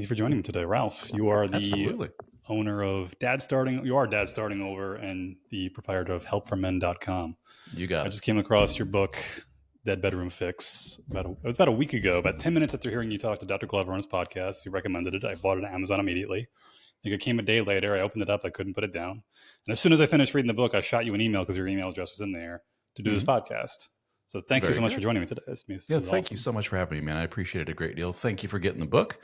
you for joining me today, Ralph. You are the Absolutely. owner of Dad Starting Over and the proprietor of helpformen.com. You got I it. just came across your book, Dead Bedroom Fix, it was about a week ago, about 10 minutes after hearing you talk to Dr. Glover on his podcast. He recommended it. I bought it on Amazon immediately. I think it came a day later. I opened it up. I couldn't put it down. And as soon as I finished reading the book, I shot you an email because your email address was in there to do this podcast. So thank you Very so much for good. joining me today. This Yeah, is thank you awesome. so much for having me, man. I appreciate it a great deal. Thank you for getting the book.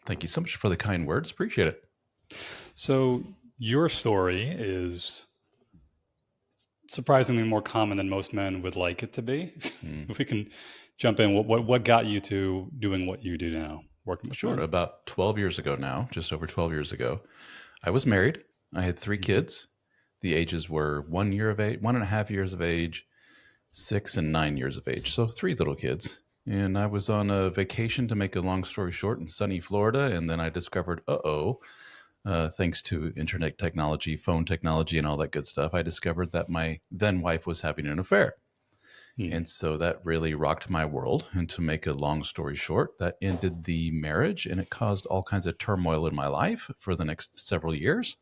Thank you so much for the kind words. Appreciate it. So your story is surprisingly more common than most men would like it to be. If we can jump in, what got you to doing what you do now, working with Sure. men? About 12 years ago now, just over 12 years ago, I was married. I had 3 kids. The ages were 1 year of age, 1.5 years of age, 6 and 9 years of age. So 3 little kids. And I was on a vacation, to make a long story short, in sunny Florida. And then I discovered, thanks to internet technology, phone technology, and all that good stuff, I discovered that my then wife was having an affair. And so that really rocked my world. And to make a long story short, that ended the marriage, and it caused all kinds of turmoil in my life for the next several years.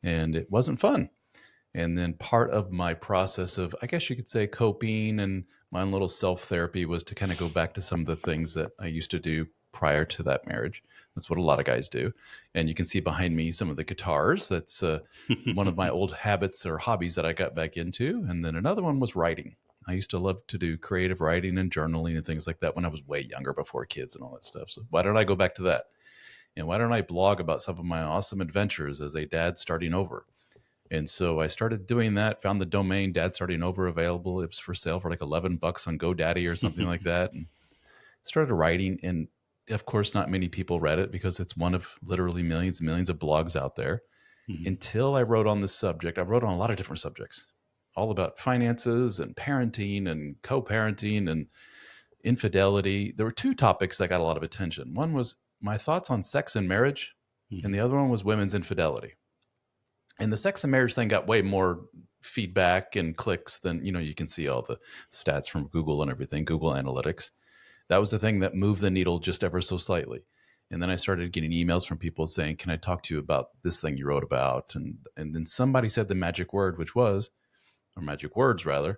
And it wasn't fun. And then part of my process of, I guess you could say, coping and my own little self therapy was to kind of go back to some of the things that I used to do prior to that marriage. That's what a lot of guys do. And you can see behind me some of the guitars. That's one of my old habits or hobbies that I got back into. And then another one was writing. I used to love to do creative writing and journaling and things like that when I was way younger, before kids and all that stuff. So why don't I go back to that? And why don't I blog about some of my awesome adventures as a dad starting over? And so I started doing that, found the domain Dad Starting Over available. It was for sale for like $11 on GoDaddy or something like that. And started writing. And of course, not many people read it because it's one of literally millions and millions of blogs out there. Until I wrote on this subject. I wrote on a lot of different subjects, all about finances and parenting and co-parenting and infidelity. There were 2 topics that got a lot of attention. One was my thoughts on sex and marriage, and the other one was women's infidelity. And the sex and marriage thing got way more feedback and clicks than, you can see all the stats from Google and everything, Google Analytics. That was the thing that moved the needle just ever so slightly. And then I started getting emails from people saying, can I talk to you about this thing you wrote about? And then somebody said the magic word, or magic words rather,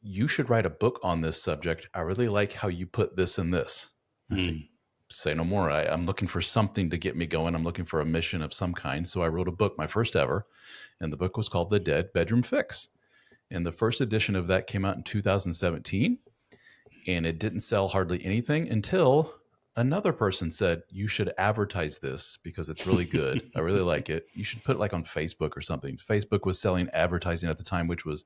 you should write a book on this subject. I really like how you put this and this. I said, say no more. I'm looking for something to get me going. I'm looking for a mission of some kind. So I wrote a book, my first ever, and the book was called The Dead Bedroom Fix. And the first edition of that came out in 2017, and it didn't sell hardly anything until another person said, you should advertise this because it's really good. I really like it. You should put it like on Facebook or something. Facebook was selling advertising at the time, which was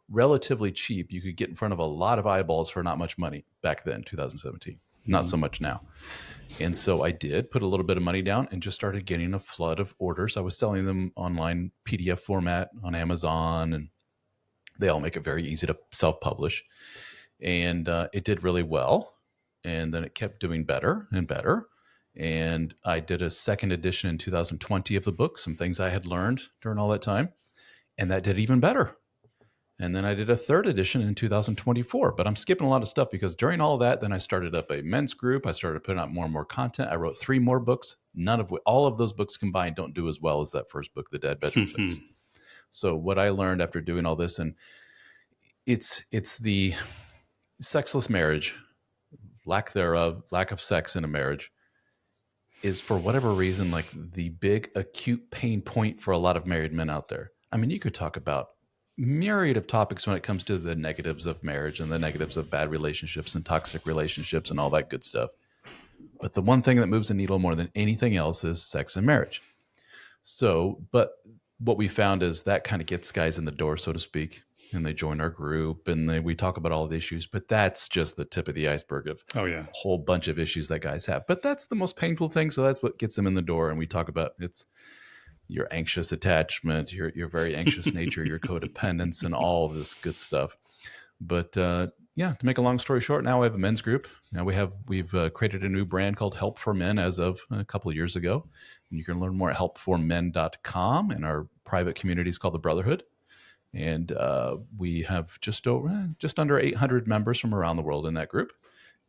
relatively cheap. You could get in front of a lot of eyeballs for not much money back then, 2017. Not so much now. And so I did put a little bit of money down and just started getting a flood of orders. I was selling them online PDF format on Amazon, and they all make it very easy to self-publish. And it did really well. And then it kept doing better and better. And I did a second edition in 2020 of the book, some things I had learned during all that time. And that did even better. And then I did a third edition in 2024, but I'm skipping a lot of stuff because during all of that, then I started up a men's group. I started putting out more and more content. I wrote 3 more books. All of those books combined don't do as well as that first book, The Dead Bedroom Fix. So what I learned after doing all this, and it's the sexless marriage, lack thereof, lack of sex in a marriage, is for whatever reason like the big acute pain point for a lot of married men out there. I mean, you could talk about myriad of topics when it comes to the negatives of marriage and the negatives of bad relationships and toxic relationships and all that good stuff. But the one thing that moves the needle more than anything else is sex and marriage. So, but what we found is that kind of gets guys in the door, so to speak, and they join our group and we talk about all the issues, but that's just the tip of the iceberg of a whole bunch of issues that guys have. But that's the most painful thing. So that's what gets them in the door. And we talk about it's your anxious attachment, your very anxious nature, your codependence, and all of this good stuff. But yeah, to make a long story short, now we have a men's group. Now we've created a new brand called Help for Men as of a couple of years ago. And you can learn more at helpformen.com. And our private community is called the Brotherhood. And we have just under 800 members from around the world in that group.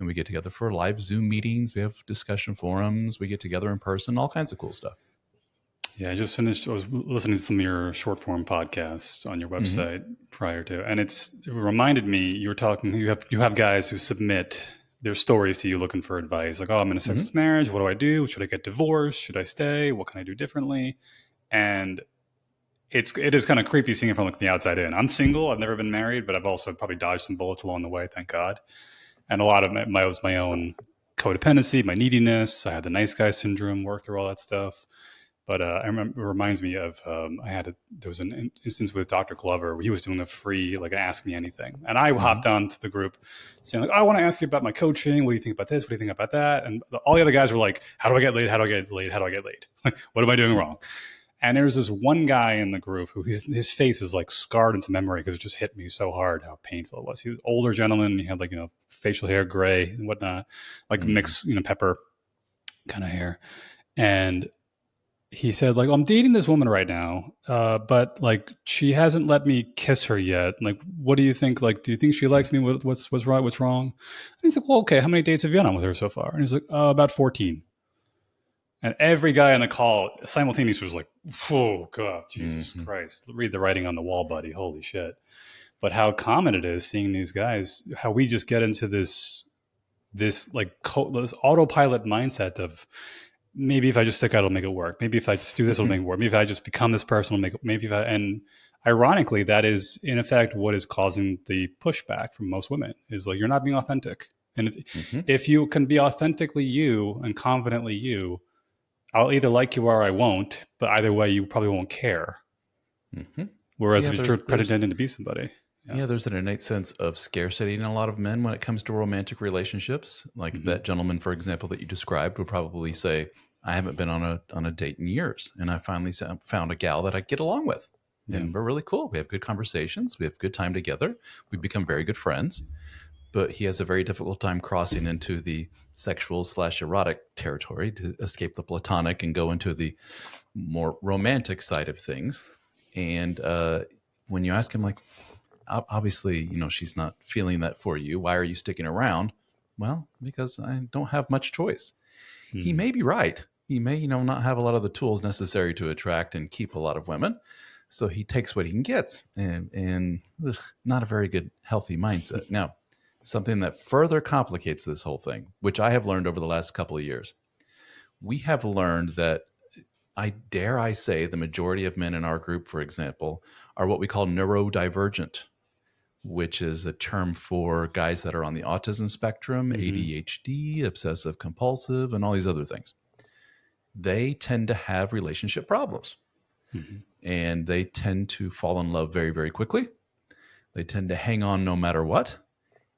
and we get together for live Zoom meetings. We have discussion forums. We get together in person, all kinds of cool stuff. Yeah, I just finished. I was listening to some of your short form podcasts on your website prior to, and it reminded me you were talking. You have guys who submit their stories to you looking for advice, like, "Oh, I'm in a sexless marriage. What do I do? Should I get divorced? Should I stay? What can I do differently?" And it is kind of creepy seeing it from like the outside in. I'm single. I've never been married, but I've also probably dodged some bullets along the way. Thank God. And a lot of my was my own codependency, my neediness. I had the nice guy syndrome. Worked through all that stuff. But I remember, it reminds me of there was an instance with Dr. Glover where he was doing a free like Ask Me Anything, and I hopped onto the group saying like, I want to ask you about my coaching. What do you think about this? What do you think about that? And all the other guys were like, how do I get laid? How do I get laid? How do I get laid? Like, what am I doing wrong? And there was this one guy in the group who his face is like scarred into memory because it just hit me so hard how painful it was. He was an older gentleman. He had like facial hair gray and whatnot, like mixed pepper kind of hair, and he said, like, I'm dating this woman right now, but like she hasn't let me kiss her yet. Like, what do you think? Like, do you think she likes me? What's right? What's wrong? And he's like, well, okay, how many dates have you been on with her so far? And he's like, about 14. And every guy on the call simultaneously was like, oh, God, Jesus Christ. Read the writing on the wall, buddy. Holy shit. But how common it is seeing these guys, how we just get into this autopilot mindset of, maybe if I just stick out, it'll make it work. Maybe if I just do this, it'll make it work. Maybe if I just become this person, it'll make it. Maybe and ironically, that is in effect what is causing the pushback from most women is like, you're not being authentic. And if you can be authentically you and confidently you, I'll either like you or I won't, but either way, you probably won't care. Whereas if you're pretending to be somebody. Yeah, there's an innate sense of scarcity in a lot of men when it comes to romantic relationships. Like that gentleman, for example, that you described would probably say, I haven't been on a date in years. And I finally found a gal that I get along with. And we're really cool. We have good conversations. We have good time together. We've become very good friends. But he has a very difficult time crossing into the sexual/erotic territory to escape the platonic and go into the more romantic side of things. And when you ask him, like, obviously, she's not feeling that for you. Why are you sticking around? Well, because I don't have much choice. He may be right. He may, not have a lot of the tools necessary to attract and keep a lot of women. So he takes what he can get, and not a very good, healthy mindset. Now, something that further complicates this whole thing, which I have learned over the last couple of years, we have learned that I say the majority of men in our group, for example, are what we call neurodivergent, which is a term for guys that are on the autism spectrum, ADHD, obsessive compulsive, and all these other things. They tend to have relationship problems. And they tend to fall in love very, very quickly. They tend to hang on no matter what.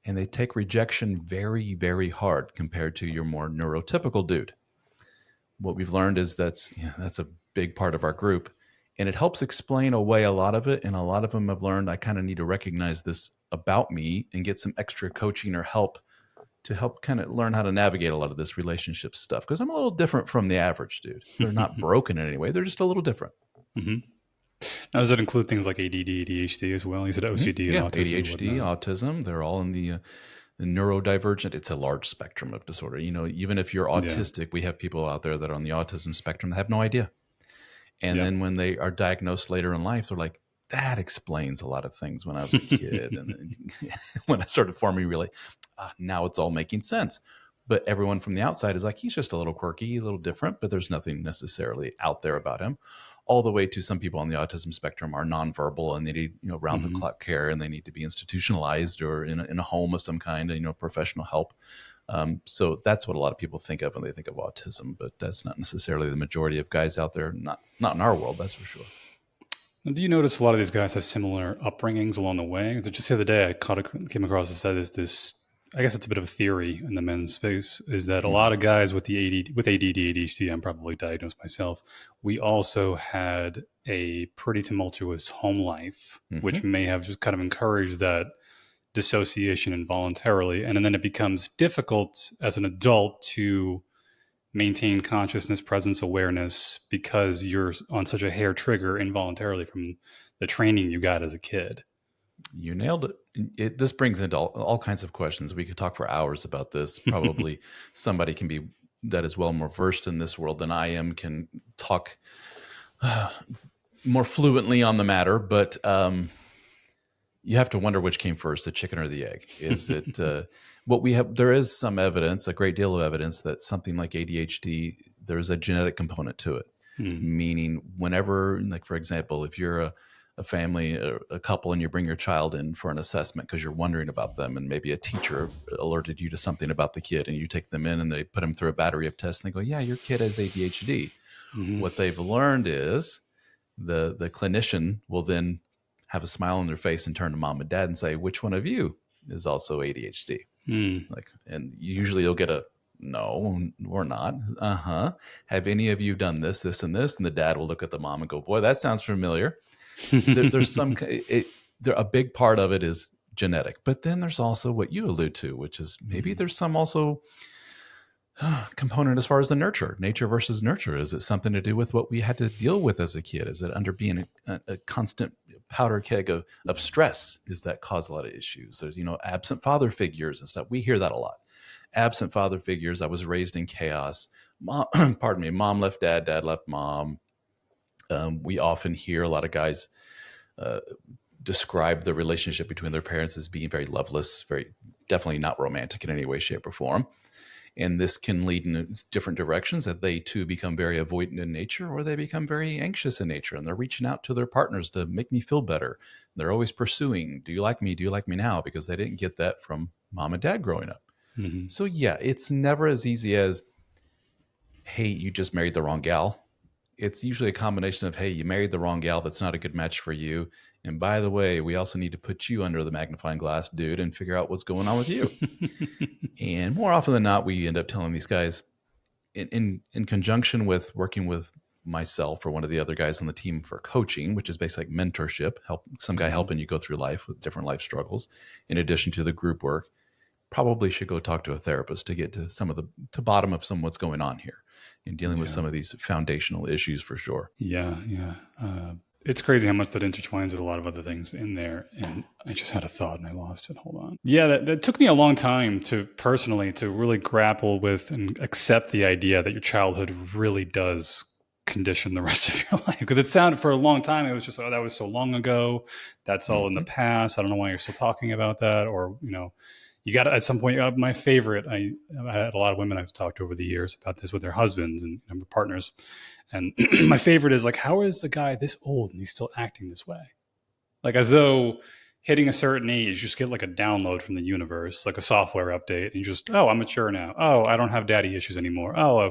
And they take rejection very, very hard compared to your more neurotypical dude. What we've learned is that's a big part of our group. And it helps explain away a lot of it. And a lot of them have learned I kind of need to recognize this about me and get some extra coaching or help to help kind of learn how to navigate a lot of this relationship stuff. Because I'm a little different from the average dude. They're not broken in any way. They're just a little different. Now, does that include things like ADD, ADHD as well? You said OCD and autism. ADHD, autism, they're all in the neurodivergent. It's a large spectrum of disorder. Even if you're autistic, we have people out there that are on the autism spectrum that have no idea. And then when they are diagnosed later in life, they're like, that explains a lot of things when I was a kid. And when I started forming, really, now it's all making sense. But everyone from the outside is like, he's just a little quirky, a little different, but there's nothing necessarily out there about him. All the way to some people on the autism spectrum are nonverbal and they need round-the-clock care and they need to be institutionalized or in a home of some kind, professional help. So that's what a lot of people think of when they think of autism, but that's not necessarily the majority of guys out there. Not in our world, that's for sure. Now, do you notice a lot of these guys have similar upbringings along the way? So just the other day, I came across this. I guess it's a bit of a theory in the men's space, is that a lot of guys with ADD, ADHD, I'm probably diagnosed myself, we also had a pretty tumultuous home life, which may have just kind of encouraged that dissociation involuntarily. And then it becomes difficult as an adult to maintain consciousness, presence, awareness, because you're on such a hair trigger involuntarily from the training you got as a kid. You nailed it. This brings into all kinds of questions. We could talk for hours about this. Probably somebody that is well more versed in this world than I am can talk more fluently on the matter. But you have to wonder which came first, the chicken or the egg. Is it what we have? There is some evidence, a great deal of evidence, that something like ADHD, there's a genetic component to it. Meaning, whenever, like for example, if you're a family, a couple, and you bring your child in for an assessment because you're wondering about them, and maybe a teacher alerted you to something about the kid, and you take them in and they put them through a battery of tests, and they go, "Yeah, your kid has ADHD." What they've learned is the clinician will then have a smile on their face and turn to mom and dad and say, "Which one of you is also ADHD?" Like, and usually you'll get a no, we're not. Have any of you done this, this, and this? And the dad will look at the mom and go, "Boy, that sounds familiar." There's a big part of it is genetic, but then there's also what you allude to, which is maybe there's some also component as far as the nature versus nurture. Is it something to do with what we had to deal with as a kid? Is it under being a constant powder keg of stress? Is that cause a lot of issues? There's, absent father figures and stuff. We hear that a lot. Absent father figures. I was raised in chaos. Pardon me. Mom left dad, dad left mom. We often hear a lot of guys describe the relationship between their parents as being very loveless, very definitely not romantic in any way, shape, or form. And this can lead in different directions, that they too become very avoidant in nature, or they become very anxious in nature, and they're reaching out to their partners to make me feel better. They're always pursuing, "Do you like me? Do you like me now?" Because they didn't get that from mom and dad growing up. So yeah, it's never as easy as, "Hey, you just married the wrong gal." It's usually a combination of, "Hey, you married the wrong gal, that's not a good match for you. And by the way, we also need to put you under the magnifying glass, dude, and figure out what's going on with you." And more often than not, we end up telling these guys, in conjunction with working with myself or one of the other guys on the team for coaching, which is basically like mentorship, some guy helping you go through life with different life struggles, in addition to the group work. Probably should go talk to a therapist to get to bottom of what's going on here in dealing with some of these foundational issues, for sure. Yeah. It's crazy how much that intertwines with a lot of other things in there. And I just had a thought and I lost it. Hold on. Yeah, that took me a long time to really grapple with and accept the idea that your childhood really does condition the rest of your life. Because it sounded, for a long time, it was just, "Oh, that was so long ago. That's all in the past. I don't know why you're still talking about that." Or, you got to, at some point, my favorite, I had a lot of women I've talked to over the years about this with their husbands and partners. And my favorite is like, how is the guy this old and he's still acting this way? Like, as though hitting a certain age, you just get like a download from the universe, like a software update. And you just, "Oh, I'm mature now. Oh, I don't have daddy issues anymore. Oh,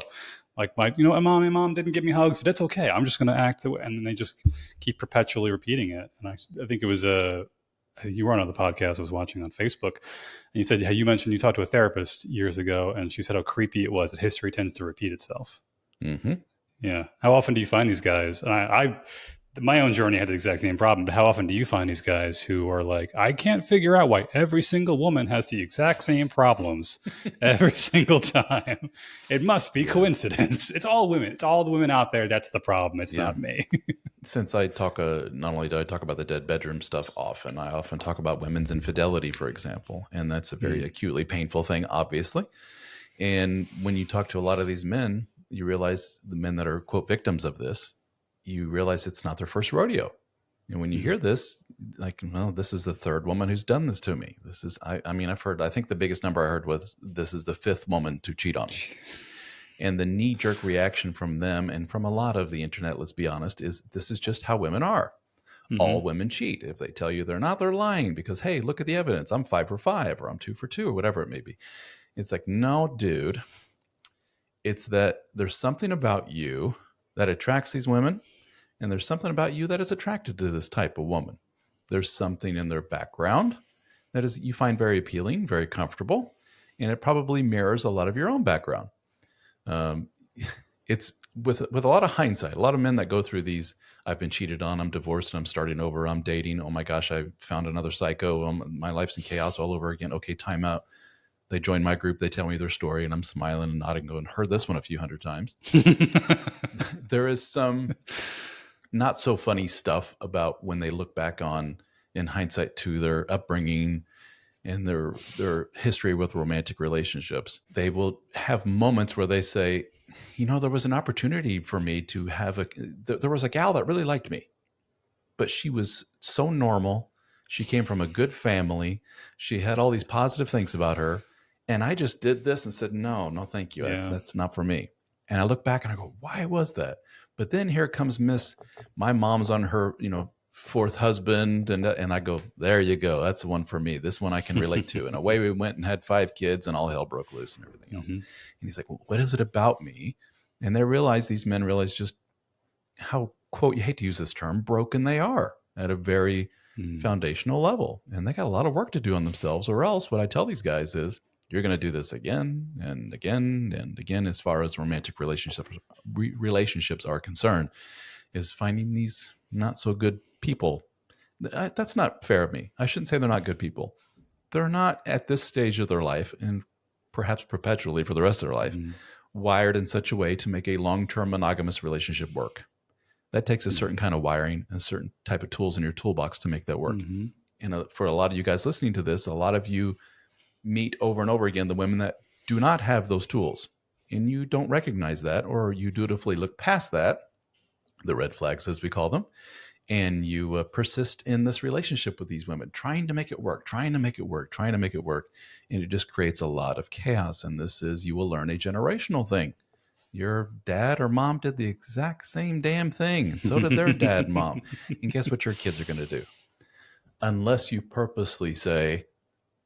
like my mom didn't give me hugs, but that's okay. I'm just going to act the way." And then they just keep perpetually repeating it. And I think it was you were on the podcast I was watching on Facebook, and you said how you mentioned you talked to a therapist years ago, and she said how creepy it was that history tends to repeat itself. Yeah. How often do you find these guys? And I my own journey had the exact same problem, but how often do you find these guys who are like, "I can't figure out why every single woman has the exact same problems every single time. It must be coincidence. It's all women. It's all the women out there. That's the problem. It's not me." Since I talk, not only do I talk about the dead bedroom stuff often, I often talk about women's infidelity, for example. And that's a very acutely painful thing, obviously. And when you talk to a lot of these men, you realize the men that are, quote, victims of this, you realize it's not their first rodeo. And when you hear this, like, "Well, this is the third woman who's done this to me. This is, I've heard, I think the biggest number I heard was, "This is the fifth woman to cheat on me." And the knee-jerk reaction from them and from a lot of the internet, let's be honest, is this is just how women are. All women cheat. If they tell you they're not, they're lying because, "Hey, look at the evidence. I'm 5 for 5 or I'm 2 for 2 or whatever it may be." It's like, no, dude. It's that there's something about you that attracts these women, and there's something about you that is attracted to this type of woman. There's something in their background that is you find very appealing, very comfortable, and it probably mirrors a lot of your own background. It's with a lot of hindsight, a lot of men that go through these, "I've been cheated on, I'm divorced, and I'm starting over, I'm dating, oh my gosh, I found another psycho, my life's in chaos all over again. Okay, time out." They join my group, they tell me their story, and I'm smiling and nodding, going, "Heard this one a few hundred times." There is some not so funny stuff about when they look back on in hindsight to their upbringing and their history with romantic relationships. They will have moments where they say, there was an opportunity for me to have there was a gal that really liked me, but she was so normal. She came from a good family. She had all these positive things about her. And I just did this and said, no, thank you. Yeah. That's not for me. And I look back and I go, why was that? But then here comes my mom's on her, fourth husband. And I go, there you go. That's the one for me. This one I can relate to. And away we went and had 5 kids and all hell broke loose and everything else. Mm-hmm. And he's like, well, what is it about me? And these men realize just how, quote, you hate to use this term, broken they are at a very foundational level. And they got a lot of work to do on themselves, or else what I tell these guys is, you're going to do this again and again and again as far as romantic relationships are concerned, is finding these not so good people. That's not fair of me. I shouldn't say they're not good people. They're not at this stage of their life, and perhaps perpetually for the rest of their life, wired in such a way to make a long-term monogamous relationship work. That takes a certain kind of wiring and a certain type of tools in your toolbox to make that work. Mm-hmm. And for a lot of you guys listening to this, a lot of you meet over and over again the women that do not have those tools, and you don't recognize that, or you dutifully look past that, the red flags as we call them, and you persist in this relationship with these women, trying to make it work, and it just creates a lot of chaos. And you will learn a generational thing. Your dad or mom did the exact same damn thing, and so did their dad and mom. And guess what your kids are going to do? Unless you purposely say,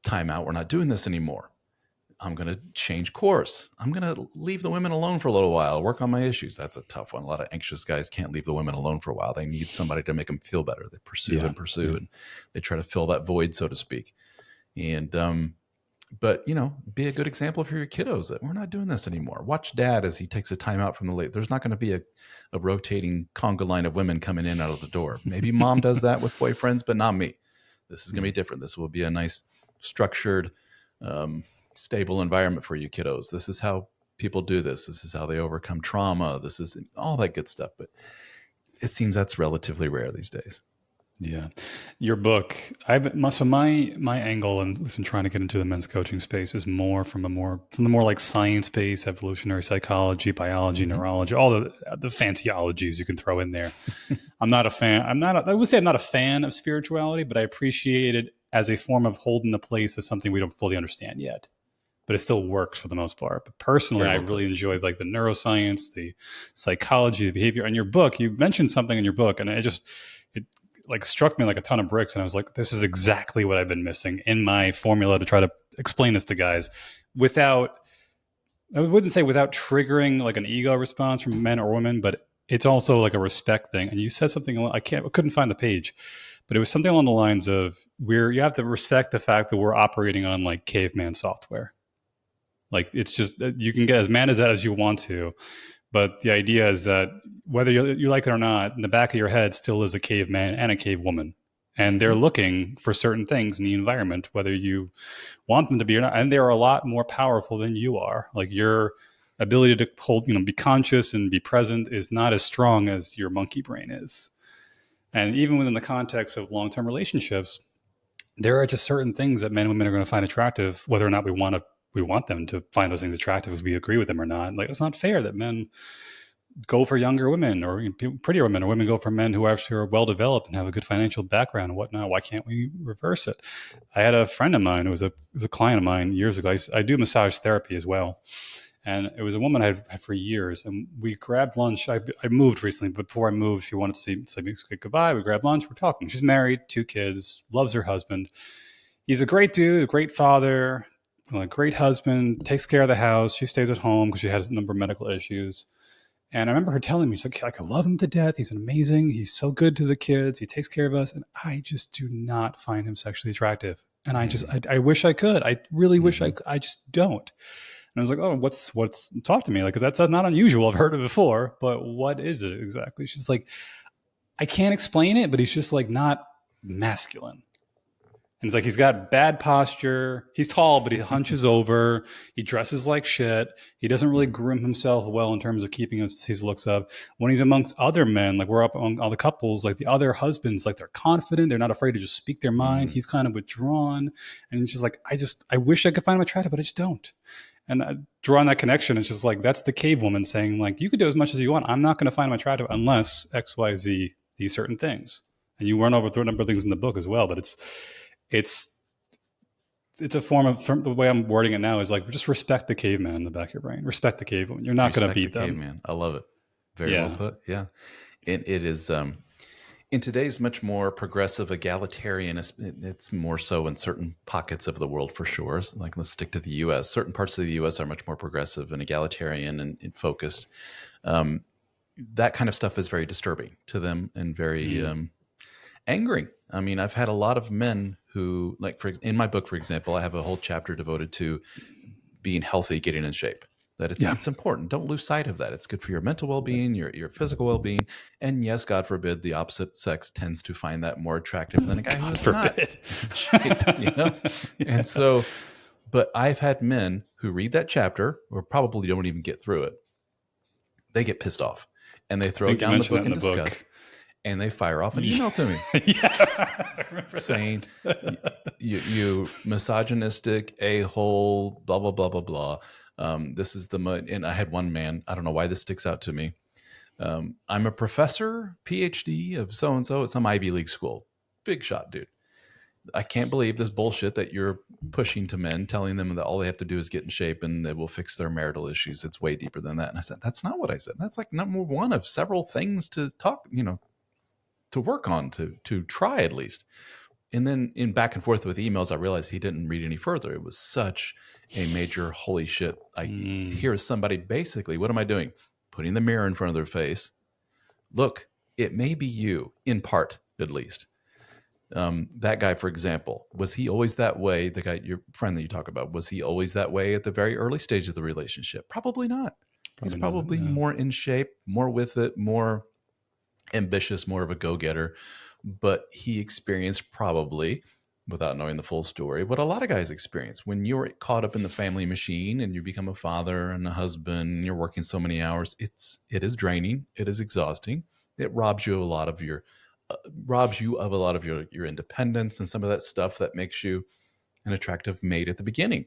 time out, we're not doing this anymore. I'm going to change course. I'm going to leave the women alone for a little while, work on my issues. That's a tough one. A lot of anxious guys can't leave the women alone for a while. They need somebody to make them feel better. They pursue and they try to fill that void, so to speak. And, but, be a good example for your kiddos that we're not doing this anymore. Watch dad as he takes a time out from the late. There's not going to be a rotating conga line of women coming in out of the door. Maybe mom does that with boyfriends, but not me. This is going to be different. This will be a nice, structured, stable environment for you kiddos. This is how people do this. This is how they overcome trauma. This is all that good stuff. But it seems that's relatively rare these days. Yeah. Your book, so my angle, and listen, trying to get into the men's coaching space, is more from the more like science-based, evolutionary psychology, biology, neurology, all the fancy ologies you can throw in there. I'm not a fan. I would say I'm not a fan of spirituality, but I appreciate it as a form of holding the place of something we don't fully understand yet. But it still works for the most part. But personally, I really enjoyed like the neuroscience, the psychology, the behavior. And your book, you mentioned something in your book, and it like struck me like a ton of bricks. And I was like, this is exactly what I've been missing in my formula to try to explain this to guys I wouldn't say without triggering like an ego response from men or women, but it's also like a respect thing. And you said something, I couldn't find the page, but it was something along the lines of you have to respect the fact that we're operating on like caveman software. Like it's just, you can get as mad as that as you want to. But the idea is that whether you like it or not, in the back of your head still is a caveman and a cave woman. And they're looking for certain things in the environment, whether you want them to be or not. And they're a lot more powerful than you are. Like your ability to hold, be conscious and be present is not as strong as your monkey brain is. And even within the context of long-term relationships, there are just certain things that men and women are going to find attractive, whether or not we want them to find those things attractive as we agree with them or not. Like, it's not fair that men go for younger women or prettier women, or women go for men who actually are well-developed and have a good financial background and whatnot. Why can't we reverse it? I had a friend of mine who was a client of mine years ago. I do massage therapy as well. And it was a woman I had for years. And we grabbed lunch. I moved recently, but before I moved, she wanted to say goodbye. We grabbed lunch. We're talking. She's married, 2 kids, loves her husband. He's a great dude, a great father, a great husband, takes care of the house. She stays at home because she has a number of medical issues. And I remember her telling me, she's like, I love him to death. He's amazing. He's so good to the kids. He takes care of us. And I just do not find him sexually attractive. And I wish I could. I really wish I just don't. And I was like, oh, what's talk to me? Like, 'cause that's not unusual. I've heard it before, but what is it exactly? She's like, I can't explain it, but he's just like not masculine. And it's like he's got bad posture. He's tall, but he hunches over. He dresses like shit. He doesn't really groom himself well in terms of keeping his looks up. When he's amongst other men, like we're up on all the couples, like the other husbands, like they're confident. They're not afraid to just speak their mind. He's kind of withdrawn. And it's just like, I wish I could find him attractive, but I just don't. And drawing that connection, it's just like, that's the cave woman saying, like, you could do as much as you want. I'm not going to find him attractive unless X, Y, Z, these certain things. And you run over through a number of things in the book as well, but it's a form of, from the way I'm wording it now, is like, just respect the caveman in the back of your brain. Respect the caveman. You're not going to beat them. Caveman. I love it. Very well put. Yeah. It is, in today's much more progressive egalitarian, it's more so in certain pockets of the world for sure. Like, let's stick to the U.S. Certain parts of the U.S. are much more progressive and egalitarian and focused. That kind of stuff is very disturbing to them and very angering. I mean, I've had a lot of men who, like, in my book, for example, I have a whole chapter devoted to being healthy, getting in shape. That it's important. Don't lose sight of that. It's good for your mental well-being, your physical well-being. And yes, God forbid, the opposite sex tends to find that more attractive than a guy who's not in shape, you know? And so, but I've had men who read that chapter or probably don't even get through it. They get pissed off and they throw down the book in disgust. And they fire off an email to me saying, you misogynistic a-hole, blah, blah, blah, blah, blah. This is and I had one man, I don't know why this sticks out to me. I'm a professor, PhD of so-and-so at some Ivy League school. Big shot, dude. I can't believe this bullshit that you're pushing to men, telling them that all they have to do is get in shape and they will fix their marital issues. It's way deeper than that. And I said, that's not what I said. That's like number one of several things to talk, to work on, to try at least. And then in back and forth with emails, I realized he didn't read any further. It was such a major holy shit. Here is somebody basically, what am I doing? Putting the mirror in front of their face. Look, it may be you, in part at least. That guy, for example, was he always that way? The guy, your friend that you talk about, was he always that way at the very early stage of the relationship? Probably not. He's probably more in shape, more with it, more ambitious, more of a go-getter. But he experienced, probably, without knowing the full story, what a lot of guys experience. When you're caught up in the family machine and you become a father and a husband, and you're working so many hours, it is draining. It is exhausting. It robs you of a lot of your independence and some of that stuff that makes you an attractive mate at the beginning.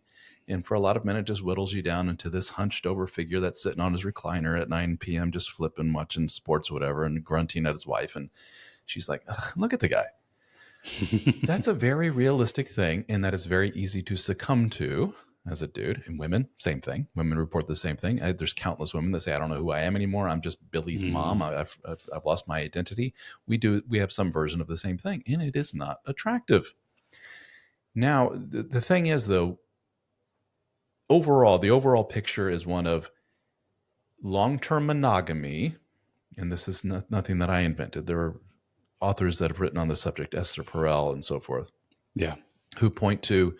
And for a lot of men, it just whittles you down into this hunched over figure that's sitting on his recliner at 9 p.m. just flipping, watching sports, whatever, and grunting at his wife. And she's like, look at the guy. That's a very realistic thing, and that is very easy to succumb to as a dude. And women, same thing. Women report the same thing. There's countless women that say, I don't know who I am anymore. I'm just Billy's mom. I've lost my identity. We have some version of the same thing, and it is not attractive. Now, the thing is, though, the overall picture is one of long-term monogamy, and this is nothing that I invented. There are authors that have written on the subject, Esther Perel and so forth, who point to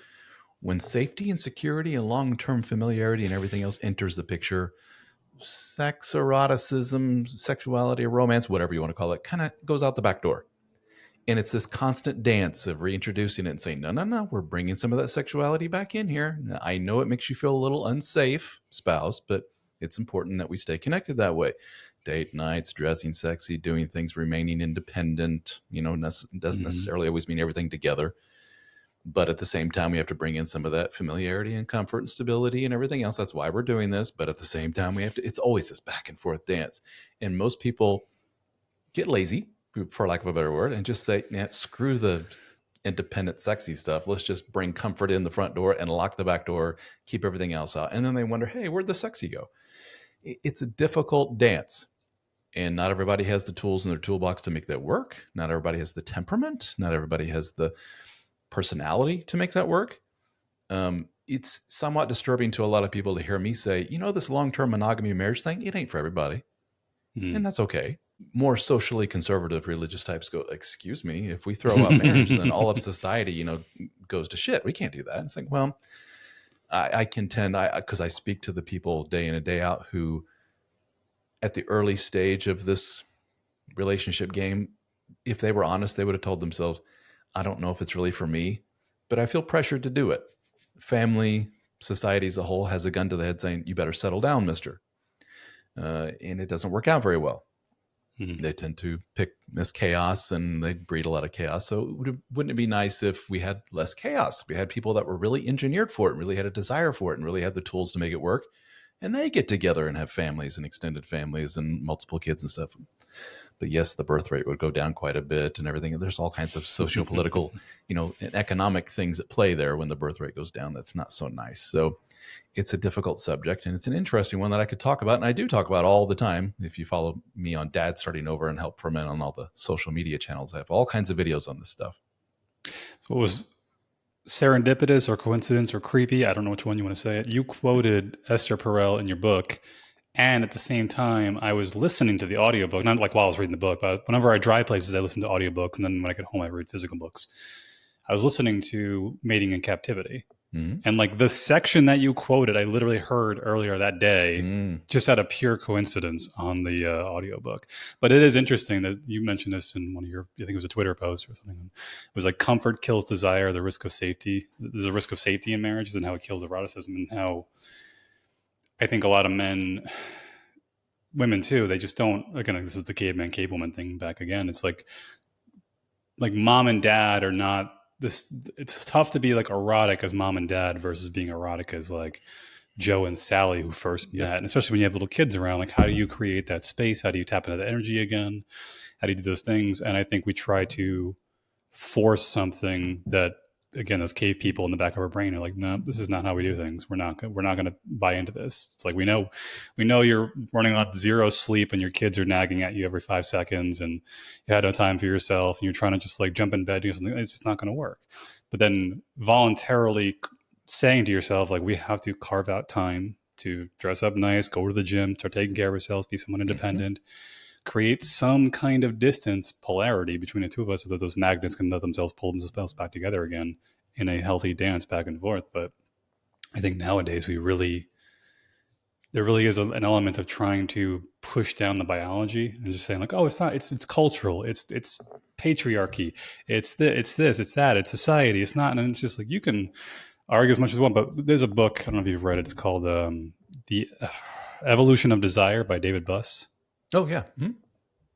when safety and security and long-term familiarity and everything else enters the picture, sex, eroticism, sexuality, romance, whatever you want to call it, kind of goes out the back door. And it's this constant dance of reintroducing it and saying, no, we're bringing some of that sexuality back in here. Now, I know it makes you feel a little unsafe, spouse, but it's important that we stay connected that way. Date nights, dressing sexy, doing things, remaining independent, doesn't necessarily always mean everything together. But at the same time, we have to bring in some of that familiarity and comfort and stability and everything else. That's why we're doing this. But at the same time, it's always this back and forth dance. And most people get lazy, for lack of a better word, and just say, screw the independent, sexy stuff. Let's just bring comfort in the front door and lock the back door, keep everything else out. And then they wonder, hey, where'd the sexy go? It's a difficult dance. And not everybody has the tools in their toolbox to make that work. Not everybody has the temperament. Not everybody has the personality to make that work. It's somewhat disturbing to a lot of people to hear me say, this long-term monogamy marriage thing, it ain't for everybody. And that's okay. More socially conservative religious types go, excuse me, if we throw out marriage, then all of society, goes to shit. We can't do that. It's like, well, I contend, because I speak to the people day in and day out who, at the early stage of this relationship game, if they were honest, they would have told themselves, I don't know if it's really for me. but I feel pressured to do it. Family, society as a whole has a gun to the head saying, you better settle down, mister. And it doesn't work out very well. Mhm. They tend to pick Miss Chaos, and they breed a lot of chaos. So wouldn't it be nice if we had less chaos? We had people that were really engineered for it, and really had a desire for it, and really had the tools to make it work. And they get together and have families and extended families and multiple kids and stuff. But yes, the birth rate would go down quite a bit and everything. There's all kinds of socio-political, and economic things at play there when the birth rate goes down. That's not so nice. So it's a difficult subject, and it's an interesting one that I could talk about, and I do talk about all the time. If you follow me on Dad Starting Over and Help for Men on all the social media channels, I have all kinds of videos on this stuff. What was serendipitous or coincidence or creepy? I don't know which one you want to say it. You quoted Esther Perel in your book, and at the same time, I was listening to the audiobook, not like while I was reading the book, but whenever I drive places, I listen to audiobooks, and then when I get home, I read physical books. I was listening to Mating in Captivity. Mm-hmm. And like the section that you quoted, I literally heard earlier that day, just out of pure coincidence on the audiobook. But it is interesting that you mentioned this in one of your, I think it was a Twitter post or something. It was like comfort kills desire, the risk of safety. There's a risk of safety in marriages and how it kills eroticism, and how I think a lot of men, women too, they just don't, again, this is the caveman, cavewoman thing back again. It's like mom and dad are not, this, it's tough to be like erotic as mom and dad versus being erotic as like Joe and Sally who first met. And especially when you have little kids around, like how do you create that space? How do you tap into the energy again? How do you do those things? And I think we try to force something that, again, those cave people in the back of our brain are like, no, this is not how we do things. We're not going to buy into this. It's like, we know you're running on zero sleep and your kids are nagging at you every 5 seconds and you had no time for yourself and you're trying to just like jump in bed and do something. It's just not going to work. But then voluntarily saying to yourself, like, we have to carve out time to dress up nice, go to the gym, start taking care of ourselves, be someone independent, create some kind of distance, polarity between the two of us so that those magnets can let themselves pull themselves back together again in a healthy dance back and forth. But I think nowadays there really is an element of trying to push down the biology and just saying like, oh, it's not, it's cultural, it's patriarchy, it's that, it's society, it's not. And it's just like, you can argue as much as you want, but there's a book, I don't know if you've read it, it's called The Evolution of Desire by David Buss. Oh yeah.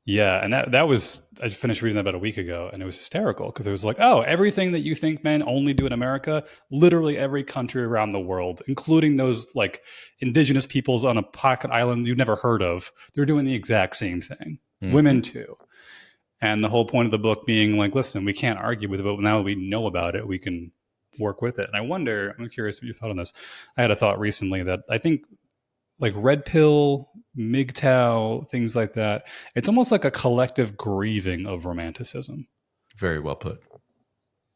Yeah, and that was, I just finished reading that about a week ago, and it was hysterical because it was like, oh, everything that you think men only do in America, literally every country around the world, including those like indigenous peoples on a pocket island you've never heard of, they're doing the exact same thing. Women too. And the whole point of the book being like, listen, we can't argue with it, but now that we know about it, we can work with it. And I wonder, I'm curious what you thought on this. I had a thought recently that I think like red pill, MGTOW, things like that, it's almost like a collective grieving of romanticism. Very well put.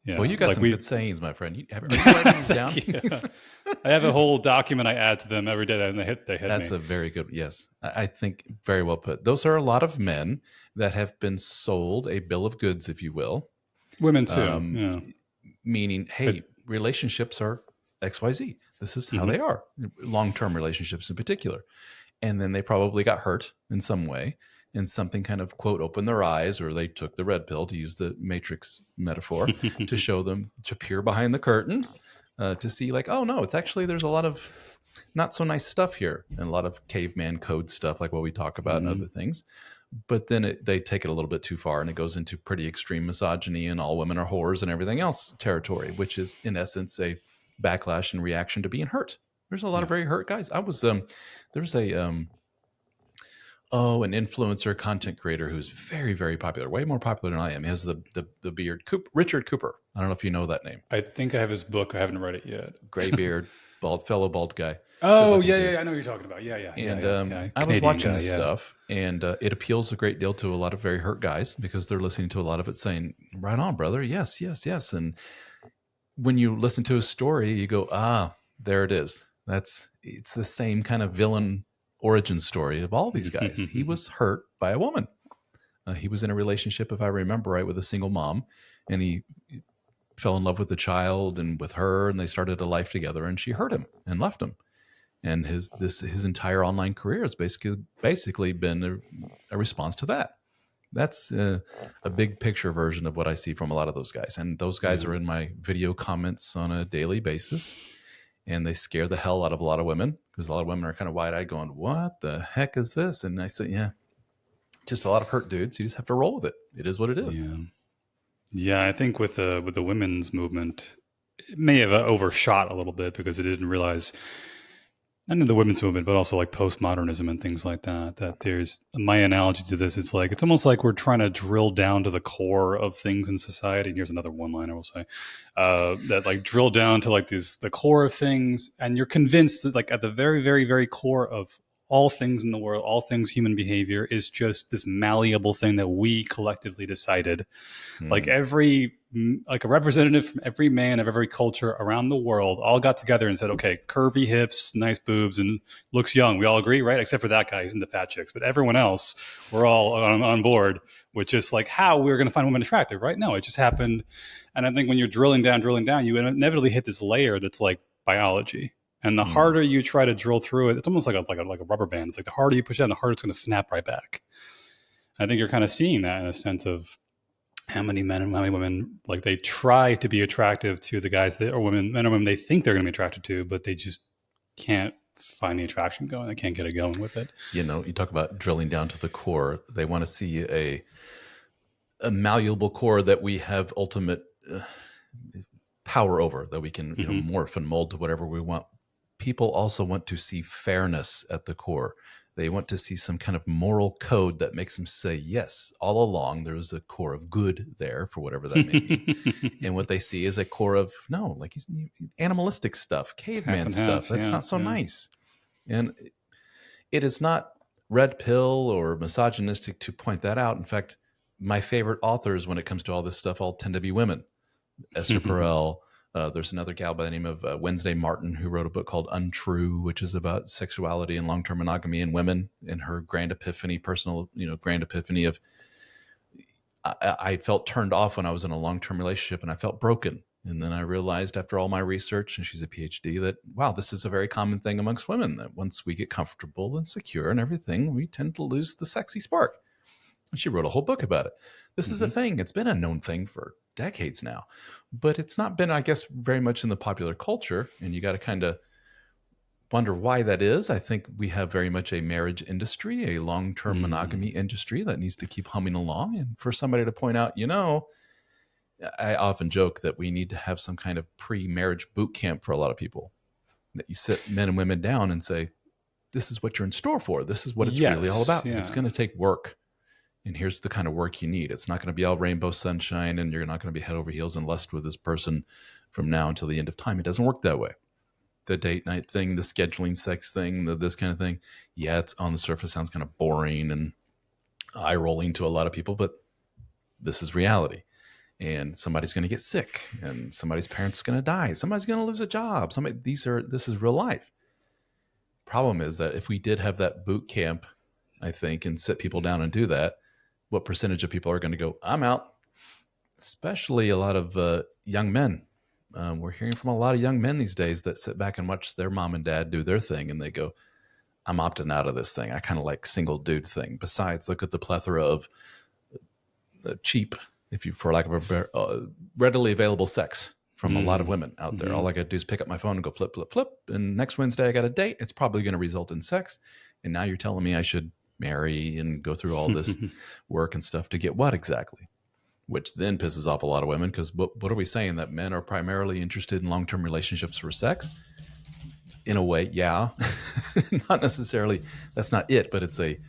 Yeah. Well, you got like some good sayings, my friend. Are you writing these down? I have a whole document I add to them every day, and they hit That's me. a very good, yes. I think very well put. Those are a lot of men that have been sold a bill of goods, if you will. Women too. Meaning, hey, relationships are XYZ. This is how they are. Long-term relationships in particular. And then they probably got hurt in some way, and something kind of, quote, opened their eyes, or they took the red pill, to use the Matrix metaphor, to show them, to peer behind the curtain, to see like, oh no, it's actually, there's a lot of not so nice stuff here, and a lot of caveman code stuff like what we talk about and other things. But then they take it a little bit too far, and it goes into pretty extreme misogyny and all women are whores and everything else territory, which is in essence a backlash and reaction to being hurt. There's a lot of very hurt guys. I was there's a an influencer content creator who's very, very popular, way more popular than I am. He has the beard, Richard Cooper. I don't know if you know that name. I think I have his book. I haven't read it yet. Gray beard, bald guy. Oh yeah, I know what you're talking about. Yeah. And I was watching this stuff, and it appeals a great deal to a lot of very hurt guys because they're listening to a lot of it saying, "Right on, brother. Yes." And when you listen to his story, you go, "Ah, there it is." It's the same kind of villain origin story of all these guys. He was hurt by a woman. He was in a relationship, if I remember right, with a single mom, and he fell in love with the child and with her, and they started a life together, and she hurt him and left him. And his entire online career has basically been a response to that. That's a big picture version of what I see from a lot of those guys. And those guys are in my video comments on a daily basis. And they scare the hell out of a lot of women because a lot of women are kind of wide-eyed going, what the heck is this? And I say, yeah, just a lot of hurt dudes. You just have to roll with it. It is what it is. Yeah. I think with the women's movement, it may have overshot a little bit because it didn't realize, and in the women's movement, but also like postmodernism and things like that, that there's my analogy to this is like, it's almost like we're trying to drill down to the core of things in society. And here's another one liner we'll say, that like drill down to like the core of things. And you're convinced that like at the very, very, very core of all things in the world, all things human behavior is just this malleable thing that we collectively decided. Like like a representative from every man of every culture around the world all got together and said, okay, curvy hips, nice boobs, and looks young. We all agree, right? Except for that guy, he's into fat chicks. But everyone else, we're all on board with just like how we're going to find women attractive, right? No, it just happened. And I think when you're drilling down, you inevitably hit this layer that's like biology. And the harder you try to drill through it, it's almost like a rubber band. It's like the harder you push down, the harder it's going to snap right back. I think you're kind of seeing that in a sense of how many men and how many women, like they try to be attractive to the guys that or women, men or women they think they're going to be attracted to, but they just can't find the attraction going. They can't get it going with it. You know, you talk about drilling down to the core. They want to see a malleable core that we have ultimate power over, that we can morph and mold to whatever we want. People also want to see fairness at the core. They want to see some kind of moral code that makes them say, yes, all along there was a core of good there for whatever that may be. And what they see is a core of, no, like he's animalistic stuff, caveman stuff. That's not so nice. And it is not red pill or misogynistic to point that out. In fact, my favorite authors when it comes to all this stuff all tend to be women. Esther Perel. There's another gal by the name of Wednesday Martin who wrote a book called Untrue, which is about sexuality and long-term monogamy in women and her grand epiphany, personal, grand epiphany of I felt turned off when I was in a long-term relationship and I felt broken. And then I realized after all my research, and she's a PhD, that, wow, this is a very common thing amongst women, that once we get comfortable and secure and everything, we tend to lose the sexy spark. And she wrote a whole book about it. This is a thing. It's been a known thing for decades now, but it's not been, I guess, very much in the popular culture. And you got to kind of wonder why that is. I think we have very much a marriage industry, a long-term monogamy industry that needs to keep humming along. And for somebody to point out, I often joke that we need to have some kind of pre-marriage boot camp for a lot of people, that you sit men and women down and say, this is what you're in store for. This is what it's really all about. It's going to take work. And here's the kind of work you need. It's not going to be all rainbow sunshine and you're not going to be head over heels in lust with this person from now until the end of time. It doesn't work that way. The date night thing, the scheduling sex thing, this kind of thing. Yeah, it's on the surface sounds kind of boring and eye rolling to a lot of people, but this is reality. And somebody's going to get sick and somebody's parents going to die. Somebody's going to lose a job. This is real life. Problem is that if we did have that boot camp, I think, and sit people down and do that, what percentage of people are going to go, I'm out? Especially a lot of young men. We're hearing from a lot of young men these days that sit back and watch their mom and dad do their thing and they go, I'm opting out of this thing. I kind of like single dude thing. Besides, look at the plethora of cheap, for lack of a better, readily available sex from a lot of women out there. All I got to do is pick up my phone and go flip, flip, flip. And next Wednesday I got a date. It's probably going to result in sex. And now you're telling me I should marry and go through all this work and stuff to get what exactly? Which then pisses off a lot of women because what are we saying? That men are primarily interested in long-term relationships for sex? In a way, yeah. Not necessarily, that's not it, but it's a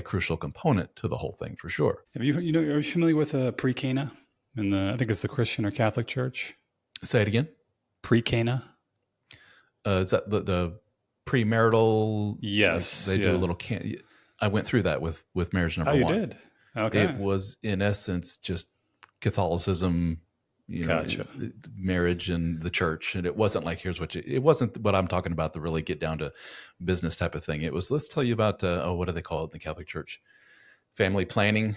crucial component to the whole thing for sure. Are you familiar with pre-Cana in I think it's the Christian or Catholic Church? Say it again. Pre-Cana? Is that the premarital? Yes. They do a little I went through that with marriage number one. Oh, you did? Okay. It was in essence just Catholicism, Gotcha. Marriage and the church. And it wasn't like, it wasn't what I'm talking about, the really get down to business type of thing. It was, let's tell you about, what do they call it in the Catholic Church? Family planning.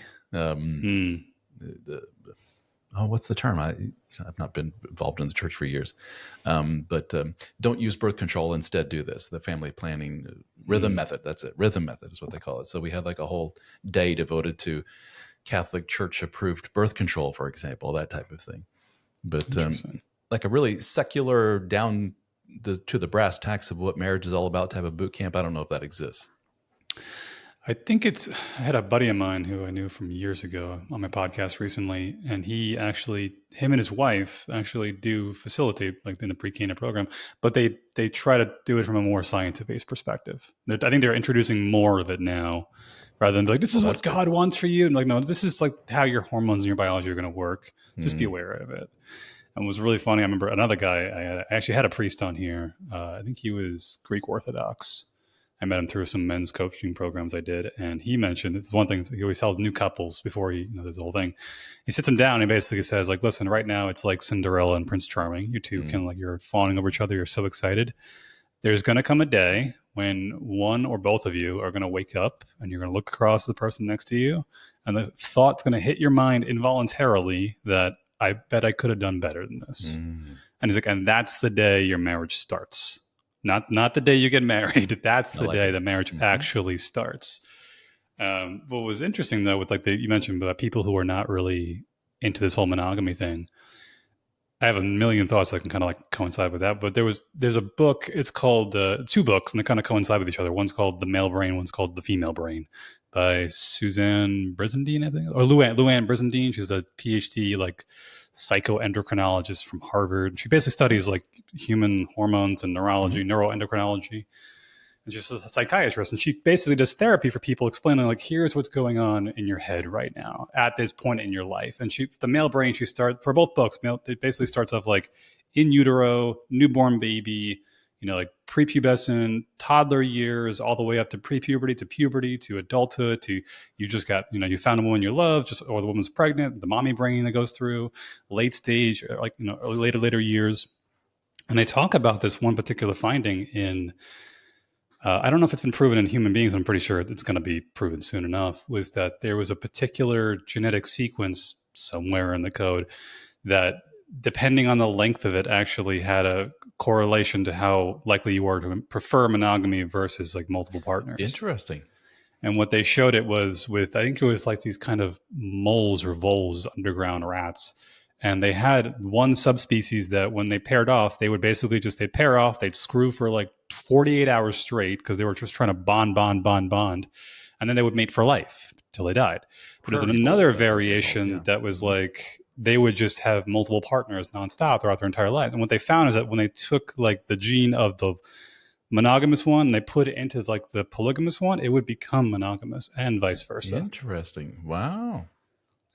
What's the term? I've not been involved in the church for years. But don't use birth control. Instead, do this. The family planning rhythm method. That's it. Rhythm method is what they call it. So we had like a whole day devoted to Catholic Church approved birth control, for example, that type of thing. But Interesting. like a really secular down to the brass tacks of what marriage is all about type of boot camp, I don't know if that exists. I think I had a buddy of mine who I knew from years ago on my podcast recently, and him and his wife actually do facilitate like in the pre-Cana program, but they try to do it from a more science-based perspective. I think they're introducing more of it now rather than be like, this is what God wants for you. And like, no, this is like how your hormones and your biology are going to work. Just be aware of it. And it was really funny. I remember another guy, I actually had a priest on here. I think he was Greek Orthodox. I met him through some men's coaching programs I did. And he mentioned, it's one thing, he always tells new couples before he does the whole thing. He sits them down and basically says, like, listen, right now it's like Cinderella and Prince Charming. You two can, like, you're fawning over each other. You're so excited. There's going to come a day when one or both of you are going to wake up and you're going to look across the person next to you. And the thought's going to hit your mind involuntarily that I bet I could have done better than this. And he's like, and that's the day your marriage starts. Not the day you get married. That's the day the marriage actually starts. What was interesting though, with like you mentioned about people who are not really into this whole monogamy thing. I have a million thoughts that can kind of like coincide with that. But there's a book. It's called two books, and they kind of coincide with each other. One's called The Male Brain. One's called The Female Brain, by Suzanne Brizendine, I think, or Luann Brizendine. She's a PhD like psychoendocrinologist from Harvard. She basically studies like human hormones and neurology, neuroendocrinology. And she's a psychiatrist, and she basically does therapy for people, explaining like, here's what's going on in your head right now at this point in your life. And the male brain, she starts for both books. It basically starts off like in utero, newborn baby, like prepubescent, toddler years, all the way up to pre-puberty, to puberty, to adulthood, to you just got, you found a woman you love, or the woman's pregnant, the mommy brain that goes through late stage, like, later years. And they talk about this one particular finding in, I don't know if it's been proven in human beings. I'm pretty sure it's going to be proven soon enough, was that there was a particular genetic sequence somewhere in the code that, depending on the length of it, actually had a correlation to how likely you are to prefer monogamy versus like multiple partners. Interesting. And what they showed it was with, I think it was like these kind of moles or voles, underground rats. And they had one subspecies that when they paired off, they would basically they'd pair off, they'd screw for like 48 hours straight because they were just trying to bond. And then they would mate for life till they died. But there's another variation that was like, they would just have multiple partners nonstop throughout their entire lives. And what they found is that when they took like the gene of the monogamous one and they put it into like the polygamous one, it would become monogamous and vice versa. Interesting. Wow.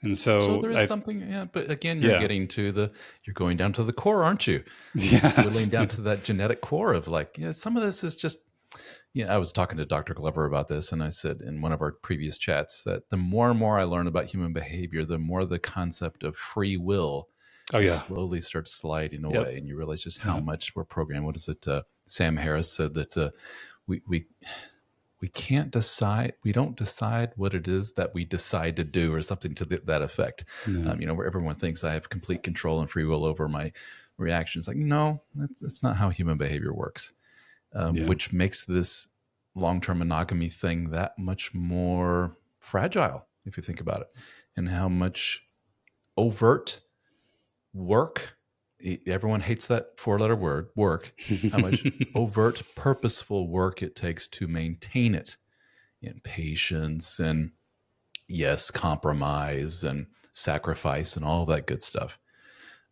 And so there is something, but again, you're going down to the core, aren't you? Yeah. You're laying down to that genetic core of like, some of this is just, I was talking to Dr. Glover about this, and I said in one of our previous chats that the more and more I learn about human behavior, the more the concept of free will slowly starts sliding away, and you realize just how much we're programmed. What is it? Sam Harris said that we can't decide. We don't decide what it is that we decide to do, or something to that effect. Where everyone thinks I have complete control and free will over my reactions. Like, no, that's not how human behavior works. Which makes this long-term monogamy thing that much more fragile, if you think about it, and how much overt work. Everyone hates that four-letter word, work. How much overt, purposeful work it takes to maintain it, in patience and compromise and sacrifice and all that good stuff.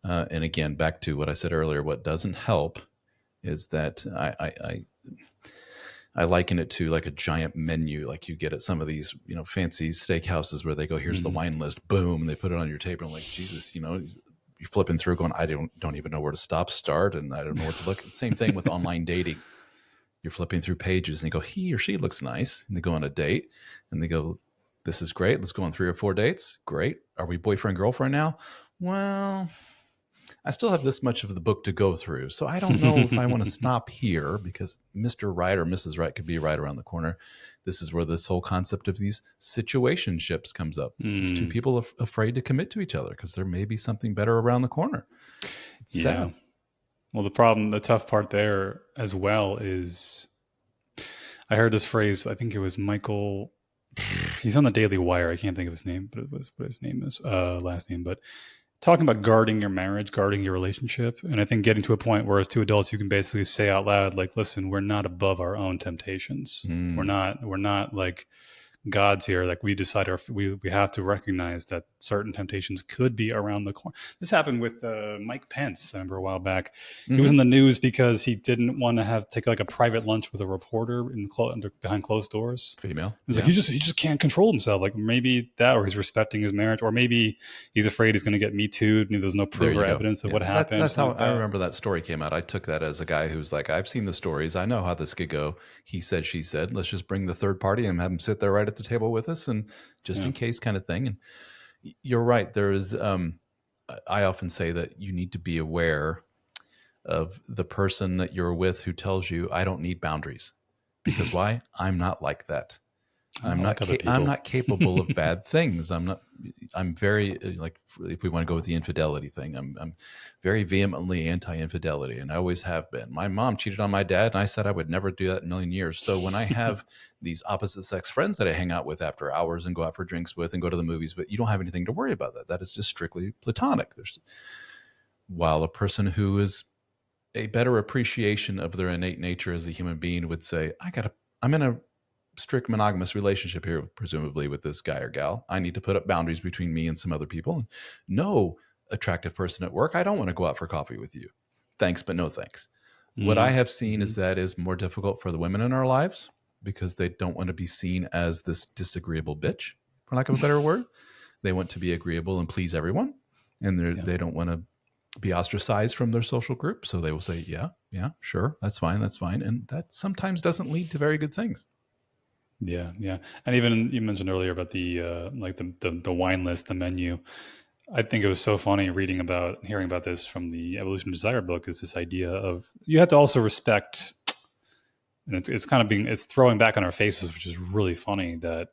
And again, back to what I said earlier, what doesn't help is that I liken it to like a giant menu, like you get at some of these, fancy steakhouses where they go, here's the wine list, boom, and they put it on your table. I'm like, Jesus, you're flipping through going, I don't even know where to start, and I don't know where to look. Same thing with online dating. You're flipping through pages and you go, he or she looks nice. And they go on a date and they go, this is great. Let's go on 3 or 4 dates. Great. Are we boyfriend, girlfriend now? Well, I still have this much of the book to go through. So I don't know if I want to stop here, because Mr. Right or Mrs. Right could be right around the corner. This is where this whole concept of these situationships comes up. It's two people afraid to commit to each other because there may be something better around the corner. It's sad. Well, the tough part there as well is, I heard this phrase, I think it was Michael, he's on the Daily Wire. I can't think of his name, but it was what his name is, last name. But talking about guarding your marriage, guarding your relationship, and I think getting to a point where as two adults you can basically say out loud, like, listen, we're not above our own temptations. We're not like gods here. Like, we decide we have to recognize that certain temptations could be around the corner. This happened with Mike Pence. I remember a while back. He was in the news because he didn't want to take like a private lunch with a reporter behind closed doors. Female. It was like he just can't control himself. Like, maybe that, or he's respecting his marriage, or maybe he's afraid he's going to get Me Too'd and there's no proof or evidence of what happened. That's how I remember that story came out. I took that as a guy who's like, I've seen the stories. I know how this could go. He said, she said, let's just bring the third party and have him sit there right at the table with us, and just in case kind of thing. And you're right. There is, I often say that you need to be aware of the person that you're with who tells you, I don't need boundaries. Because why? I'm not like that. I'm not capable of bad things. I'm very, like, if we want to go with the infidelity thing, I'm very vehemently anti-infidelity, and I always have been. My mom cheated on my dad, and I said I would never do that in a million years. So when I have these opposite sex friends that I hang out with after hours and go out for drinks with and go to the movies, but you don't have anything to worry about that. That is just strictly platonic. While a person who is a better appreciation of their innate nature as a human being would say, I'm in a strict monogamous relationship here, presumably with this guy or gal. I need to put up boundaries between me and some other people. And no attractive person at work, I don't want to go out for coffee with you. Thanks, but no thanks. What I have seen is that is more difficult for the women in our lives because they don't want to be seen as this disagreeable bitch, for lack of a better word. They want to be agreeable and please everyone. And they don't want to be ostracized from their social group. So they will say, yeah, sure, that's fine. And that sometimes doesn't lead to very good things. Yeah. And even you mentioned earlier about the wine list, the menu. I think it was so funny hearing about this from the Evolution of Desire book, is this idea of you have to also respect, and it's throwing back on our faces, which is really funny, that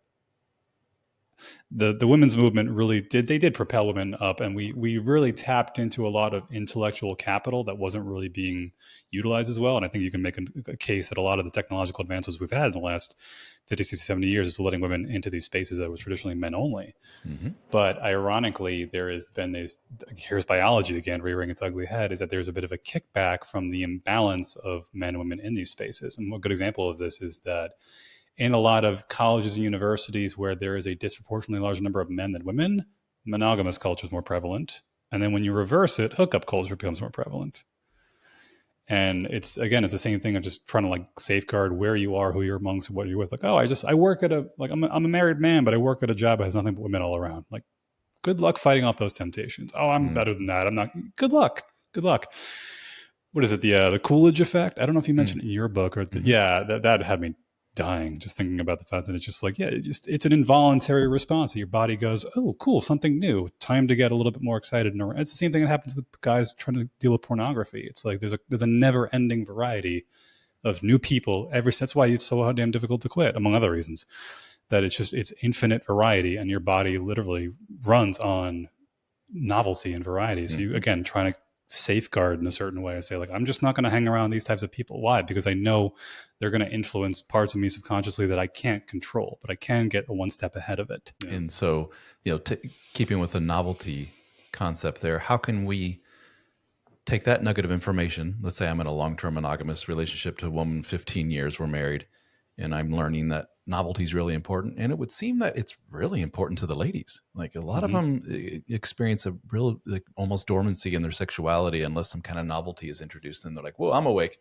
the women's movement really did propel women up, and we really tapped into a lot of intellectual capital that wasn't really being utilized as well. And I think you can make a case that a lot of the technological advances we've had in the last 50, 60, 70 years is letting women into these spaces that were traditionally men only. But ironically, there has been here's biology again rearing its ugly head, is that there's a bit of a kickback from the imbalance of men and women in these spaces. And a good example of this is that in a lot of colleges and universities where there is a disproportionately large number of men than women, monogamous culture is more prevalent. And then when you reverse it, hookup culture becomes more prevalent. And it's the same thing of just trying to like safeguard where you are, who you're amongst, what you're with. Like, I work at I'm a married man, but I work at a job that has nothing but women all around. Like, good luck fighting off those temptations. Oh, I'm better than that. I'm not. Good luck. What is it? The Coolidge effect? I don't know if you mentioned it in your book or that had me dying just thinking about the fact that it's just like, it's an involuntary response. Your body goes, oh, cool, something new. Time to get a little bit more excited. And it's the same thing that happens with guys trying to deal with pornography. It's like there's a never ending variety of new people. That's why it's so damn difficult to quit, among other reasons. That it's infinite variety, and your body literally runs on novelty and variety. So you, again, trying to safeguard in a certain way. I say, like, I'm just not going to hang around these types of people. Why? Because I know they're going to influence parts of me subconsciously that I can't control, but I can get one step ahead of it. And so, keeping with the novelty concept there, how can we take that nugget of information? Let's say I'm in a long-term monogamous relationship to a woman, 15 years, we're married, and I'm learning that novelty is really important. And it would seem that it's really important to the ladies. Like, a lot of them experience a real, like, almost dormancy in their sexuality unless some kind of novelty is introduced. And they're like, whoa, I'm awake.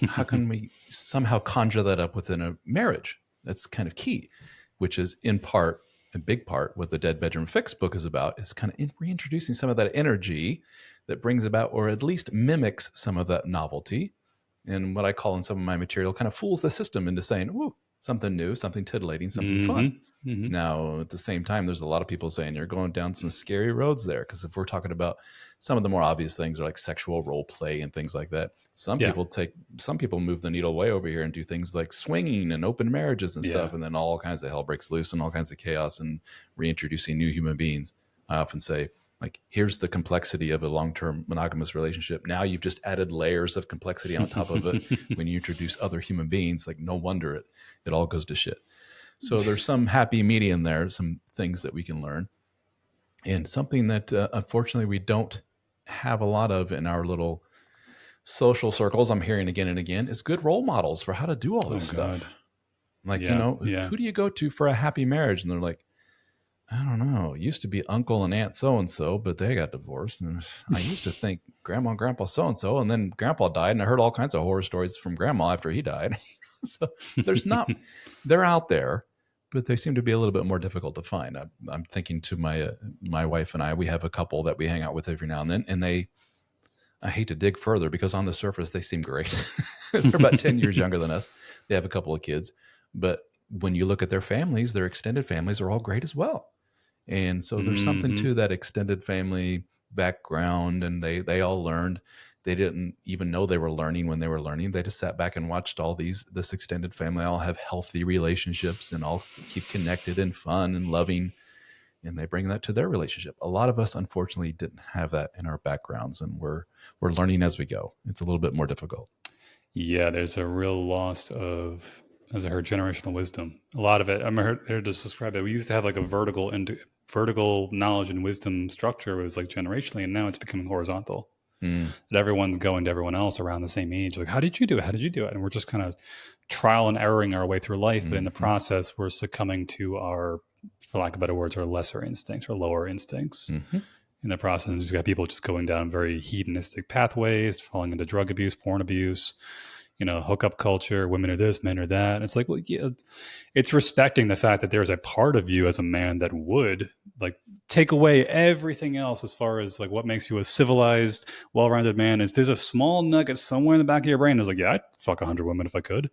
How can we somehow conjure that up within a marriage? That's kind of key, which is in part, a big part, what the Dead Bedroom Fix book is about, is kind of reintroducing some of that energy that brings about, or at least mimics, some of that novelty. And what I call in some of my material kind of fools the system into saying, whoa, something new, something titillating, something fun. Now, at the same time, there's a lot of people saying you're going down some scary roads there. Because if we're talking about some of the more obvious things, are like sexual role play and things like that. Some people move the needle way over here and do things like swinging and open marriages and stuff. And then all kinds of hell breaks loose and all kinds of chaos and reintroducing new human beings. I often say, like, here's the complexity of a long-term monogamous relationship. Now you've just added layers of complexity on top of it. When you introduce other human beings, like, no wonder it all goes to shit. So there's some happy medium there, some things that we can learn. And something that unfortunately we don't have a lot of in our little social circles, I'm hearing again and again, is good role models for how to do all this stuff. Like, Yeah. who do you go to for a happy marriage? And they're like, I don't know. It used to be uncle and aunt so-and-so, but they got divorced. And I used to think grandma and grandpa so-and-so, and then grandpa died. And I heard all kinds of horror stories from grandma after he died. So they're out there, but they seem to be a little bit more difficult to find. I'm thinking to my wife and I, we have a couple that we hang out with every now and then, and I hate to dig further because on the surface, they seem great. They're about 10 years younger than us. They have a couple of kids, but when you look at their families, their extended families are all great as well. And so there's something to that extended family background, and they all learned. They didn't even know they were learning when they were learning. They just sat back and watched this extended family all have healthy relationships and all keep connected and fun and loving, and they bring that to their relationship. A lot of us, unfortunately, didn't have that in our backgrounds, and we're learning as we go. It's a little bit more difficult. Yeah, there's a real loss of, as I heard, generational wisdom. A lot of it, I heard just describe it. We used to have like a vertical knowledge and wisdom structure. It was like generationally, and now it's becoming horizontal. That everyone's going to everyone else around the same age. Like, how did you do it? How did you do it? And we're just kind of trial and erroring our way through life. But in the process, we're succumbing to our, for lack of better words, our lesser instincts or lower instincts. In the process, you've got people just going down very hedonistic pathways, falling into drug abuse, porn abuse, hookup culture, women are this, men are that. And it's like, well, yeah, it's respecting the fact that there's a part of you as a man that would like take away everything else as far as like what makes you a civilized, well-rounded man. Is there's a small nugget somewhere in the back of your brain that's like, yeah, I'd fuck 100 women if I could.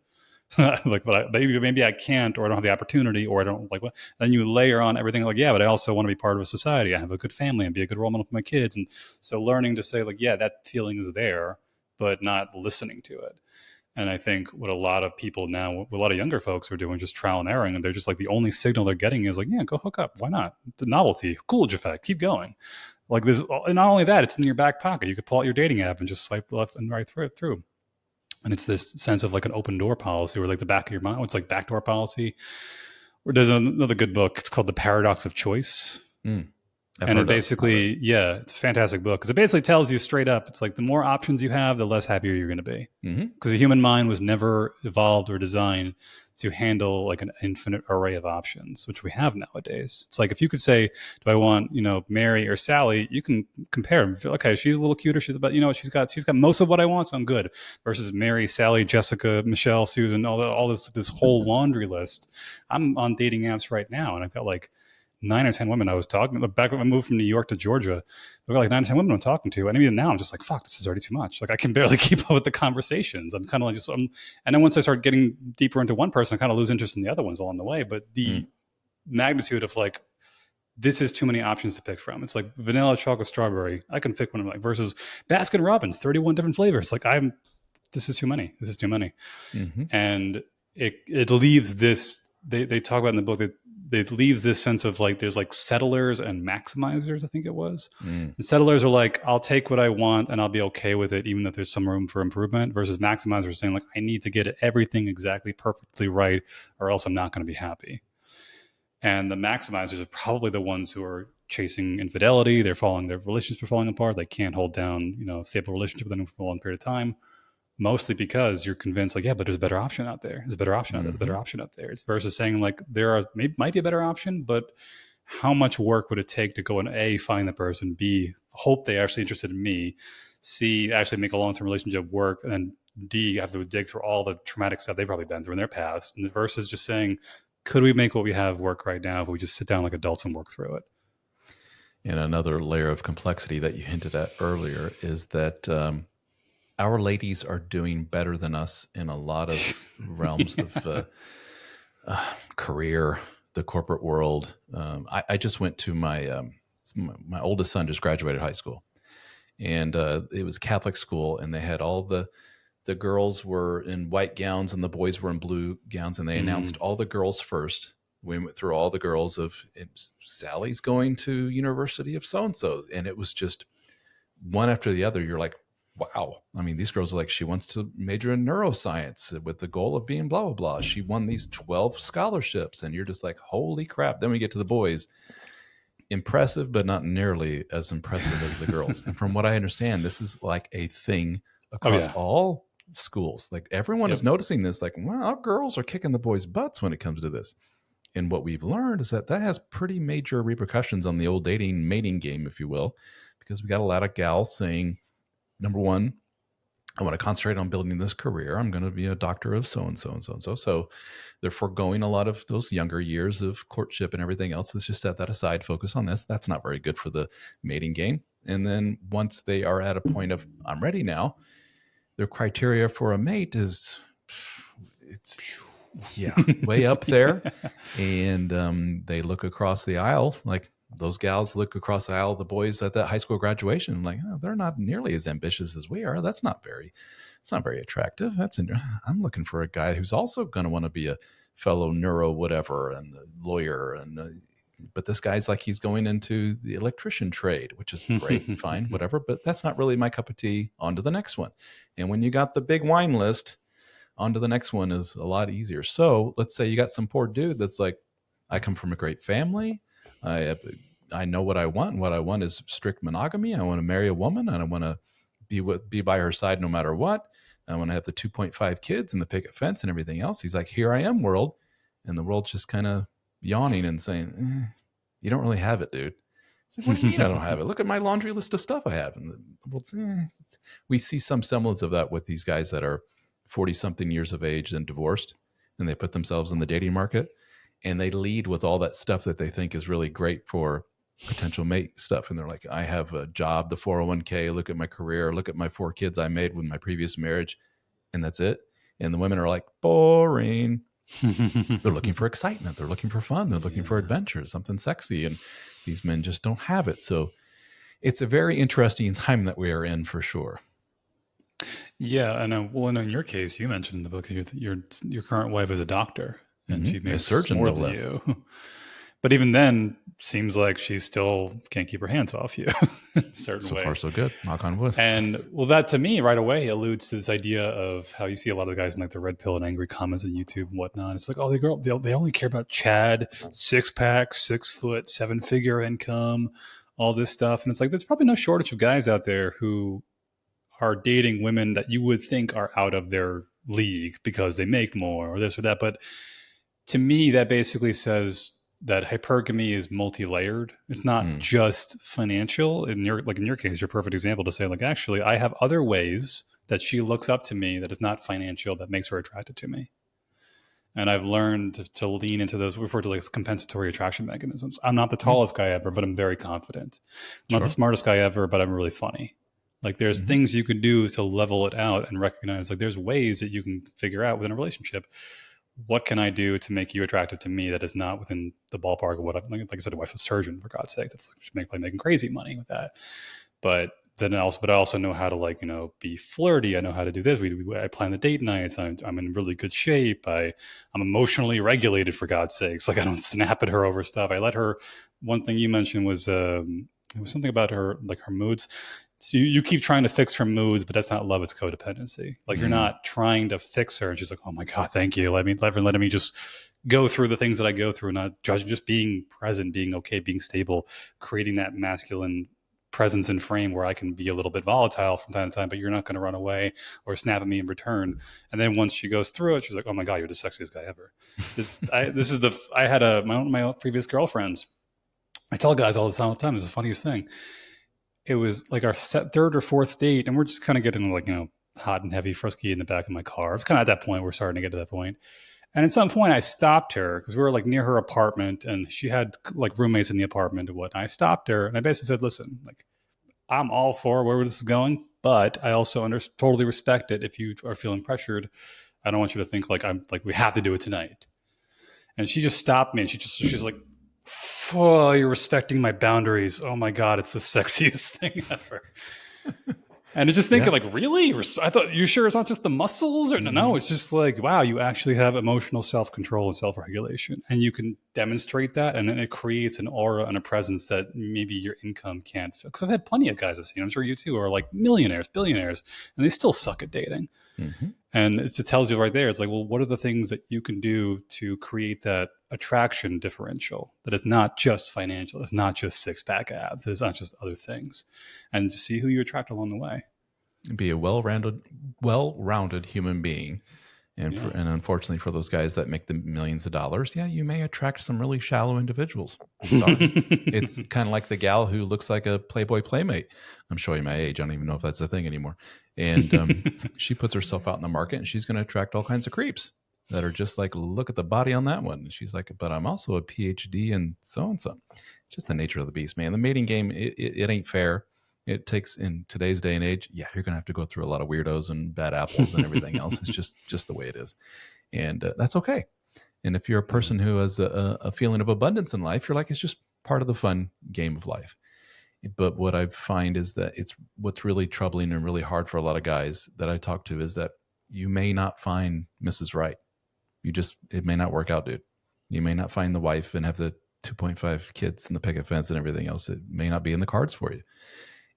Like, but maybe I can't, or I don't have the opportunity, or I don't like what. Then you layer on everything like, yeah, but I also want to be part of a society. I have a good family and be a good role model for my kids. And so learning to say like, yeah, that feeling is there, but not listening to it. And I think what a lot of people now, what a lot of younger folks are doing, just trial and erroring, and they're just like, the only signal they're getting is like, yeah, go hook up. Why not? The novelty, Coolidge effect, keep going. Like this, and not only that, it's in your back pocket. You could pull out your dating app and just swipe left and right through. And it's this sense of like an open door policy, or like the back of your mind. It's like backdoor policy. Or there's another good book. It's called The Paradox of Choice. And it basically, it's a fantastic book because it basically tells you straight up, it's like the more options you have, the less happier you're going to be. Because the human mind was never evolved or designed to handle like an infinite array of options, which we have nowadays. It's like if you could say, do I want, Mary or Sally? You can compare them. Okay, she's a little cuter. She's about, she's got most of what I want, so I'm good. Versus Mary, Sally, Jessica, Michelle, Susan, all this whole laundry list. I'm on dating apps right now, and I've got like 9 or 10 women I was talking to. Back when I moved from New York to Georgia, I've got like 9 or 10 women I'm talking to. And even now I'm just like, fuck, this is already too much. Like I can barely keep up with the conversations. I'm kind of like and then once I start getting deeper into one person, I kind of lose interest in the other ones along the way. But the magnitude of like, this is too many options to pick from. It's like vanilla, chocolate, strawberry. I can pick one of like versus Baskin Robbins, 31 different flavors. Like this is too many. This is too many. And it leaves this, they talk about in the book that it leaves this sense of like, there's like settlers and maximizers, I think it was. And settlers are like, I'll take what I want and I'll be okay with it, even if there's some room for improvement, versus maximizers saying like, I need to get everything exactly perfectly right, or else I'm not going to be happy. And the maximizers are probably the ones who are chasing infidelity. Their relationships are falling apart. They can't hold down, stable relationship with them for a long period of time. Mostly because you're convinced like, yeah, but there's a better option out there. There's a better option out there. There's a better option out there. It's versus saying like, might be a better option, but how much work would it take to go and A, find the person, B, hope they're actually interested in me, C, actually make a long-term relationship work, and then D, have to dig through all the traumatic stuff they've probably been through in their past. And versus just saying, could we make what we have work right now if we just sit down like adults and work through it? And another layer of complexity that you hinted at earlier is that our ladies are doing better than us in a lot of realms of career, the corporate world. I just went to my oldest son just graduated high school, and it was Catholic school, and they had all the girls were in white gowns and the boys were in blue gowns, and they announced all the girls first. We went through all the girls of Sally's going to University of so-and-so, and it was just one after the other. You're like, wow. I mean, these girls are like, she wants to major in neuroscience with the goal of being blah, blah, blah. She won these 12 scholarships. And you're just like, holy crap. Then we get to the boys. Impressive, but not nearly as impressive as the girls. And from what I understand, this is like a thing Oh across yeah. all schools. Like everyone is noticing this, like, well, our girls are kicking the boys' butts when it comes to this. And what we've learned is that that has pretty major repercussions on the old dating mating game, if you will, because we got a lot of gals saying, number one, I want to concentrate on building this career. I'm going to be a doctor of so and so and so and so. So they're foregoing a lot of those younger years of courtship and everything else. Let's just set that aside, focus on this. That's not very good for the mating game. And then once they are at a point of, I'm ready now, their criteria for a mate is, it's, yeah, way up there. And they look across the aisle, like those gals look across the aisle, the boys at that high school graduation, like, oh, they're not nearly as ambitious as we are. It's not very attractive. I'm looking for a guy who's also going to want to be a fellow neuro whatever and a lawyer. But this guy's like, he's going into the electrician trade, which is great, fine, whatever. But that's not really my cup of tea. On to the next one. And when you got the big wine list, on to the next one is a lot easier. So let's say you got some poor dude that's like, I come from a great family. I know what I want. And what I want is strict monogamy. I want to marry a woman and I want to be by her side no matter what. I want to have the 2.5 kids and the picket fence and everything else. He's like, here I am, world. And the world's just kind of yawning and saying, you don't really have it, dude. It's like, what do you mean I don't have it? Look at my laundry list of stuff I have. And the world's, we see some semblance of that with these guys that are 40-something years of age and divorced, and they put themselves in the dating market. And they lead with all that stuff that they think is really great for potential mate stuff. And they're like, I have a job, the 401k, look at my career, look at my 4 kids I made with my previous marriage. And that's it. And the women are like, boring. They're looking for excitement. They're looking for fun. They're looking for adventure, something sexy. And these men just don't have it. So it's a very interesting time that we are in for sure. Yeah. And well, in your case, you mentioned in the book, your current wife is a doctor. And she makes a surgeon, more than you. But even then, seems like she still can't keep her hands off you in certain ways. So far, so good. Knock on wood. And well, that to me right away alludes to this idea of how you see a lot of the guys in like the red pill and angry comments on YouTube and whatnot. It's like, oh, they only care about Chad, 6-pack, 6 foot, 7-figure income, all this stuff. And it's like, there's probably no shortage of guys out there who are dating women that you would think are out of their league because they make more or this or that. But to me, that basically says that hypergamy is multi-layered. It's not just financial. In your case, your perfect example to say, like, actually, I have other ways that she looks up to me that is not financial that makes her attracted to me. And I've learned to lean into those, we refer to like compensatory attraction mechanisms. I'm not the tallest guy ever, but I'm very confident. I'm not the smartest guy ever, but I'm really funny. Like there's things you can do to level it out and recognize like there's ways that you can figure out within a relationship. What can I do to make you attractive to me that is not within the ballpark of what I'm, like I said, a wife's a surgeon, for God's sake. That's probably making crazy money with that. But I also know how to, like, be flirty. I know how to do this. I plan the date nights. I'm in really good shape. I'm emotionally regulated, for God's sakes. Like I don't snap at her over stuff. I let her, one thing you mentioned was, it was something about her, like her moods. So you keep trying to fix her moods, but that's not love, it's codependency. Like you're not trying to fix her. And she's like, oh my God, thank you. Let me just go through the things that I go through, not judge, just being present, being okay, being stable, creating that masculine presence and frame where I can be a little bit volatile from time to time, but you're not going to run away or snap at me in return. And then once she goes through it, she's like, oh my God, you're the sexiest guy ever. I had my previous girlfriends. I tell guys all the time, it's the funniest thing. It was like our third or fourth date, and we're just kind of getting like, hot and heavy, frisky in the back of my car. It's kind of at that point, we're starting to get to that point. And at some point I stopped her because we were like near her apartment and she had like roommates in the apartment and whatnot. I stopped her and I basically said, listen, like I'm all for where this is going, but I also totally respect it. If you are feeling pressured, I don't want you to think like we have to do it tonight. And she just stopped me and she's like, oh, you're respecting my boundaries. Oh my God, it's the sexiest thing ever. And it's just thinking Yeah. like, really? I thought, you sure it's not just the muscles? Or no, it's just like, wow, you actually have emotional self-control and self-regulation. And you can demonstrate that. And then it creates an aura and a presence that maybe your income can't fix. Because I've had plenty of guys I've seen, I'm sure you too, are like millionaires, billionaires, and they still suck at dating. Mm-hmm. And it tells you right there, it's like, well, what are the things that you can do to create that attraction differential that is not just financial, it's not just six-pack abs, it's not just other things, and to see who you attract along the way. Be a well-rounded human being. And and unfortunately for those guys that make the millions of dollars, yeah, you may attract some really shallow individuals. Sorry. It's kind of like the gal who looks like a Playboy Playmate. I'm showing my age. I don't even know if that's a thing anymore. And she puts herself out in the market, and she's going to attract all kinds of creeps that are just like, look at the body on that one. And she's like, but I'm also a PhD and so. It's just the nature of the beast, man. The mating game, it ain't fair. It takes, in today's day and age, yeah, you're going to have to go through a lot of weirdos and bad apples and everything else. It's just the way it is. And that's okay. And if you're a person who has a feeling of abundance in life, you're like, it's just part of the fun game of life. But what I find is that what's really troubling and really hard for a lot of guys that I talk to is that you may not find Mrs. Right. It may not work out, dude. You may not find the wife and have the 2.5 kids and the picket fence and everything else. It may not be in the cards for you.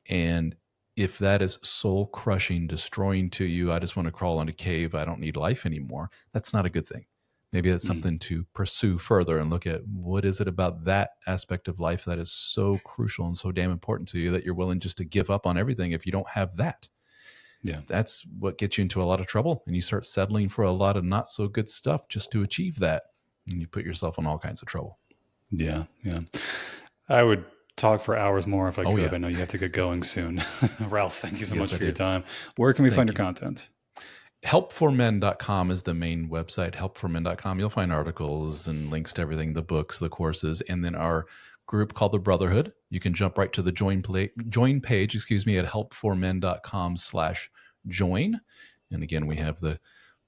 And if that is soul crushing, destroying to you, I just want to crawl in a cave, I don't need life anymore, that's not a good thing. Maybe that's something to pursue further and look at what is it about that aspect of life that is so crucial and so damn important to you that you're willing just to give up on everything if you don't have that. Yeah. That's what gets you into a lot of trouble. And you start settling for a lot of not so good stuff just to achieve that. And you put yourself in all kinds of trouble. Yeah. Yeah. I would talk for hours more if I could. Yeah. I know you have to get going soon. Ralph, thank you so much for your time. Where can we find your content? Helpformen.com is the main website, helpformen.com. You'll find articles and links to everything, the books, the courses, and then our group called the Brotherhood. You can jump right to the join page, at helpformen.com/join. And again, we have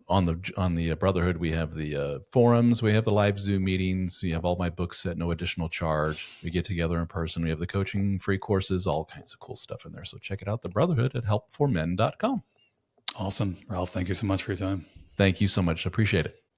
on the Brotherhood, we have the forums, we have the live Zoom meetings, we have all my books at no additional charge. We get together in person. We have the coaching, free courses, all kinds of cool stuff in there. So check it out, the Brotherhood at helpformen.com. Awesome. Ralph, thank you so much for your time. Thank you so much. Appreciate it.